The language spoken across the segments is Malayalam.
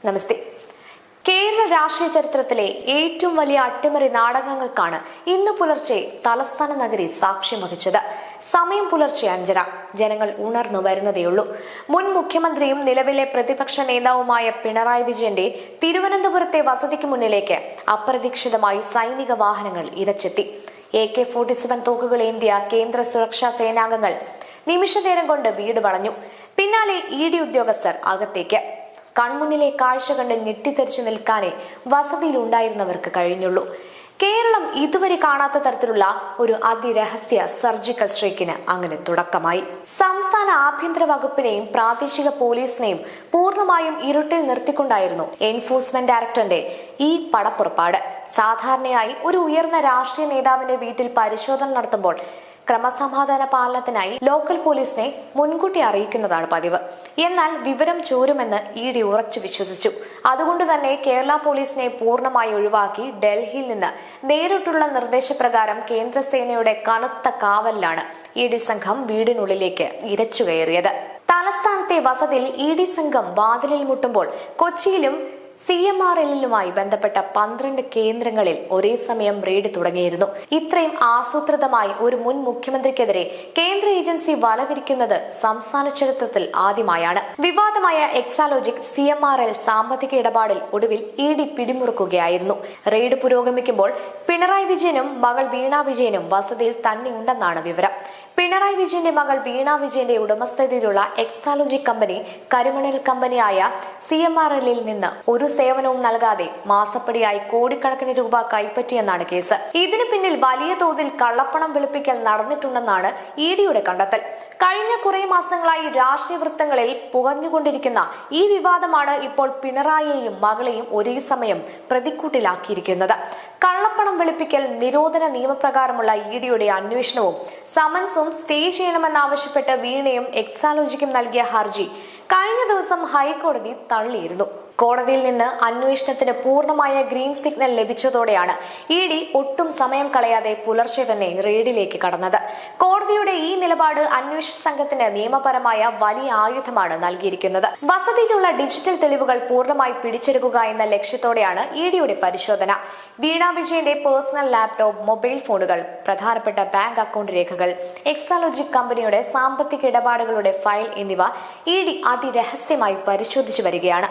നമസ്തേ. കേരള രാഷ്ട്രീയ ചരിത്രത്തിലെ ഏറ്റവും വലിയ അട്ടിമറി നാടകങ്ങൾക്കാണ് ഇന്ന് പുലർച്ചെ തലസ്ഥാന നഗരി സാക്ഷ്യം വഹിച്ചത്. സമയം പുലർച്ചെ 5:30. ജനങ്ങൾ ഉണർന്നു വരുന്നതേയുള്ളൂ. മുൻ മുഖ്യമന്ത്രിയും നിലവിലെ പ്രതിപക്ഷ നേതാവുമായ പിണറായി വിജയന്റെ തിരുവനന്തപുരത്തെ വസതിക്ക് മുന്നിലേക്ക് അപ്രതീക്ഷിതമായി സൈനിക വാഹനങ്ങൾ ഇരച്ചെത്തി. AK-47 തോക്കുകളേന്തിയ കേന്ദ്ര സുരക്ഷാ സേനാംഗങ്ങൾ നിമിഷനേരം കൊണ്ട് വീട് വളഞ്ഞു. പിന്നാലെ ED ഉദ്യോഗസ്ഥർ അകത്തേക്ക്. കൺമുന്നിലെ കാഴ്ച കണ്ട് ഞെട്ടിത്തെറിച്ചു നിൽക്കാനേ വസതിയിലുണ്ടായിരുന്നവർക്ക് കഴിഞ്ഞുള്ളൂ. കേരളം ഇതുവരെ കാണാത്ത തരത്തിലുള്ള ഒരു അതിരഹസ്യ സർജിക്കൽ സ്ട്രൈക്കിന് അങ്ങനെ തുടക്കമായി. സംസ്ഥാന ആഭ്യന്തര വകുപ്പിനെയും പ്രാദേശിക പോലീസിനെയും പൂർണ്ണമായും ഇരുട്ടിൽ നിർത്തിക്കൊണ്ടായിരുന്നു എൻഫോഴ്സ്മെന്റ് ഡയറക്ടറിന്റെ ഈ പടപ്പുറപ്പാട്. സാധാരണയായി ഒരു ഉയർന്ന രാഷ്ട്രീയ നേതാവിന്റെ വീട്ടിൽ പരിശോധന നടത്തുമ്പോൾ ക്രമസമാധാന പാലനത്തിനായി ലോക്കൽ പോലീസിനെ മുൻകൂട്ടി അറിയിക്കുന്നതാണ് പതിവ്. എന്നാൽ വിവരം ചോരുമെന്ന് ED ഉറച്ചു വിശ്വസിച്ചു. അതുകൊണ്ട് തന്നെ കേരള പോലീസിനെ പൂർണ്ണമായി ഒഴിവാക്കി ഡൽഹിയിൽ നിന്ന് നേരിട്ടുള്ള നിർദ്ദേശപ്രകാരം കേന്ദ്രസേനയുടെ കനത്ത കാവലിലാണ് ED സംഘം വീടിനുള്ളിലേക്ക് ഇരച്ചുകയറിയത്. തലസ്ഥാനത്തെ വസതിയിൽ ED സംഘം വാതിലിൽ മുട്ടുമ്പോൾ കൊച്ചിയിലും CMRLലുമായി ബന്ധപ്പെട്ട 12 കേന്ദ്രങ്ങളിൽ ഒരേ സമയം റെയ്ഡ് തുടങ്ങിയിരുന്നു. ഇത്രയും ആസൂത്രിതമായി ഒരു മുൻ മുഖ്യമന്ത്രിക്കെതിരെ കേന്ദ്ര ഏജൻസി വലവിരിക്കുന്നത് സംസ്ഥാന ചരിത്രത്തിൽ ആദ്യമായാണ്. വിവാദമായ എക്സാലോജിക് CMRL സാമ്പത്തിക ഇടപാടിൽ ഒടുവിൽ ED പിടിമുറുക്കുകയായിരുന്നു. റെയ്ഡ് പുരോഗമിക്കുമ്പോൾ പിണറായി വിജയനും മകൾ വീണ വിജയനും വസതിയിൽ തന്നെയുണ്ടെന്നാണ് വിവരം. പിണറായി വിജയന്റെ മകൾ വീണ വിജയന്റെ ഉടമസ്ഥതയിലുള്ള എക്സാലോജിക് കമ്പനി കരിമണൽ കമ്പനിയായ CMRLൽ നിന്ന് ഒരു സേവനവും നൽകാതെ മാസപ്പടിയായി കോടിക്കണക്കിന് രൂപ കൈപ്പറ്റിയെന്നാണ് കേസ്. ഇതിനു പിന്നിൽ വലിയ തോതിൽ കള്ളപ്പണം വെളുപ്പിക്കൽ നടന്നിട്ടുണ്ടെന്നാണ് EDയുടെ കണ്ടെത്തൽ. കഴിഞ്ഞ കുറെ മാസങ്ങളായി രാഷ്ട്രീയ വൃത്തങ്ങളിൽ പുകഞ്ഞുകൊണ്ടിരിക്കുന്ന ഈ വിവാദമാണ് ഇപ്പോൾ പിണറായിയെയും മകളെയും ഒരേ സമയം പ്രതിക്കൂട്ടിലാക്കിയിരിക്കുന്നത്. കള്ളപ്പണം വെളുപ്പിക്കൽ നിരോധന നിയമപ്രകാരമുള്ള EDയുടെ അന്വേഷണവും സമൻസും സ്റ്റേ ചെയ്യണമെന്നാവശ്യപ്പെട്ട് വീണയും എക്സാലോജിക്കും നൽകിയ ഹർജി കഴിഞ്ഞ ദിവസം ഹൈക്കോടതി തള്ളിയിരുന്നു. കോടതിയിൽ നിന്ന് അന്വേഷണത്തിന് പൂർണ്ണമായ ഗ്രീൻ സിഗ്നൽ ലഭിച്ചതോടെയാണ് ED ഒട്ടും സമയം കളയാതെ പുലർച്ചെ തന്നെ റെയ്ഡിലേക്ക് കടന്നത്. കോടതിയുടെ ഈ നിലപാട് അന്വേഷണ സംഘത്തിന് നിയമപരമായ വലിയ ആയുധമാണ് നൽകിയിരിക്കുന്നത്. വസതിയിലുള്ള ഡിജിറ്റൽ തെളിവുകൾ പൂർണ്ണമായി പിടിച്ചെടുക്കുക എന്ന ലക്ഷ്യത്തോടെയാണ് EDയുടെ പരിശോധന. വീണ വിജയന്റെ പേഴ്സണൽ ലാപ്ടോപ്പ്, മൊബൈൽ ഫോണുകൾ, പ്രധാനപ്പെട്ട ബാങ്ക് അക്കൗണ്ട് രേഖകൾ, എക്സാലോജിക് കമ്പനിയുടെ സാമ്പത്തിക ഇടപാടുകളുടെ ഫയൽ എന്നിവ ED അതിരഹസ്യമായി പരിശോധിച്ചു വരികയാണ്.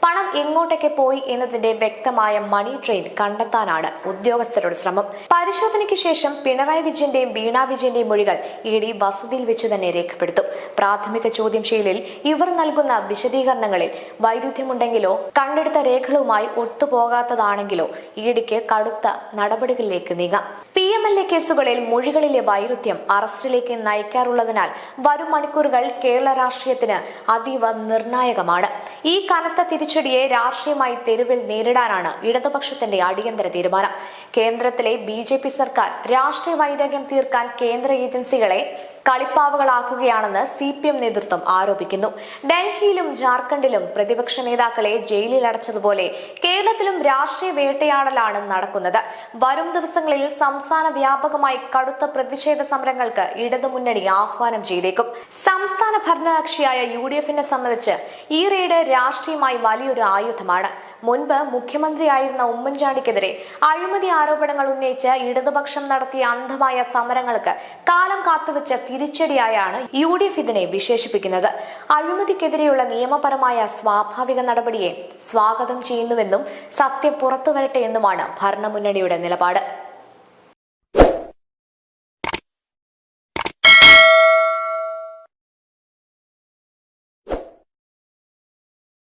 പണം എങ്ങോട്ടൊക്കെ പോയി എന്നതിന്റെ വ്യക്തമായ മണി ട്രെയിൻ കണ്ടെത്താനാണ് ഉദ്യോഗസ്ഥരുടെ ശ്രമം. പരിശോധനയ്ക്ക് ശേഷം പിണറായി വിജയന്റെയും വീണ വിജയന്റെയും മൊഴികൾ ED വസതിയിൽ വെച്ച് തന്നെ രേഖപ്പെടുത്തും. പ്രാഥമിക ചോദ്യം ചെയ്യലിൽ ഇവർ നൽകുന്ന വിശദീകരണങ്ങളിൽ വൈരുദ്ധ്യമുണ്ടെങ്കിലോ കണ്ടെടുത്ത രേഖകളുമായി ഒത്തുപോകാത്തതാണെങ്കിലോ EDക്ക് കടുത്ത നടപടികളിലേക്ക് നീങ്ങാം. PMLA കേസുകളിൽ മൊഴികളിലെ വൈരുദ്ധ്യം അറസ്റ്റിലേക്ക് നയിക്കാറുള്ളതിനാൽ വരും മണിക്കൂറുകൾ കേരള രാഷ്ട്രീയത്തിന് അതീവ നിർണായകമാണ്. ഈ കനത്ത തിരിച്ചടിയെ രാഷ്ട്രീയമായി തെരുവിൽ നേരിടാനാണ് ഇടതുപക്ഷത്തിന്റെ അടിയന്തര തീരുമാനം. കേന്ദ്രത്തിലെ BJP സർക്കാർ രാഷ്ട്രീയ വൈരാഗ്യം തീർക്കാൻ കേന്ദ്ര ഏജൻസികളെ കളിപ്പാവുകളാക്കുകയാണെന്ന് CPM നേതൃത്വം ആരോപിക്കുന്നു. ഡൽഹിയിലും ജാർഖണ്ഡിലും പ്രതിപക്ഷ നേതാക്കളെ ജയിലിൽ അടച്ചതുപോലെ കേരളത്തിലും രാഷ്ട്രീയ വേട്ടയാടലാണ് നടക്കുന്നത്. വരും ദിവസങ്ങളിൽ സംസ്ഥാന വ്യാപകമായി കടുത്ത പ്രതിഷേധ സമരങ്ങൾക്ക് ഇടതുമുന്നണി ആഹ്വാനം ചെയ്തേക്കും. സംസ്ഥാന ഭരണകക്ഷിയായ UDFനെ സംബന്ധിച്ച് ഈ റെയ്ഡ് രാഷ്ട്രീയമായി വലിയൊരു ആയുധമാണ്. മുൻപ് മുഖ്യമന്ത്രിയായിരുന്ന ഉമ്മൻചാണ്ടിക്കെതിരെ അഴിമതി ആരോപണങ്ങൾ ഉന്നയിച്ച് ഇടതുപക്ഷം നടത്തിയ അന്ധമായ സമരങ്ങൾക്ക് കാലം കാത്തുവെച്ച തിരിച്ചടിയായാണ് UDF ഇതിനെ വിശേഷിപ്പിക്കുന്നത്. അഴിമതിക്കെതിരെയുള്ള നിയമപരമായ സ്വാഭാവിക നടപടിയെ സ്വാഗതം ചെയ്യുന്നുവെന്നും സത്യം പുറത്തുവരട്ടെ എന്നുമാണ് ഭരണമുന്നണിയുടെ നിലപാട്.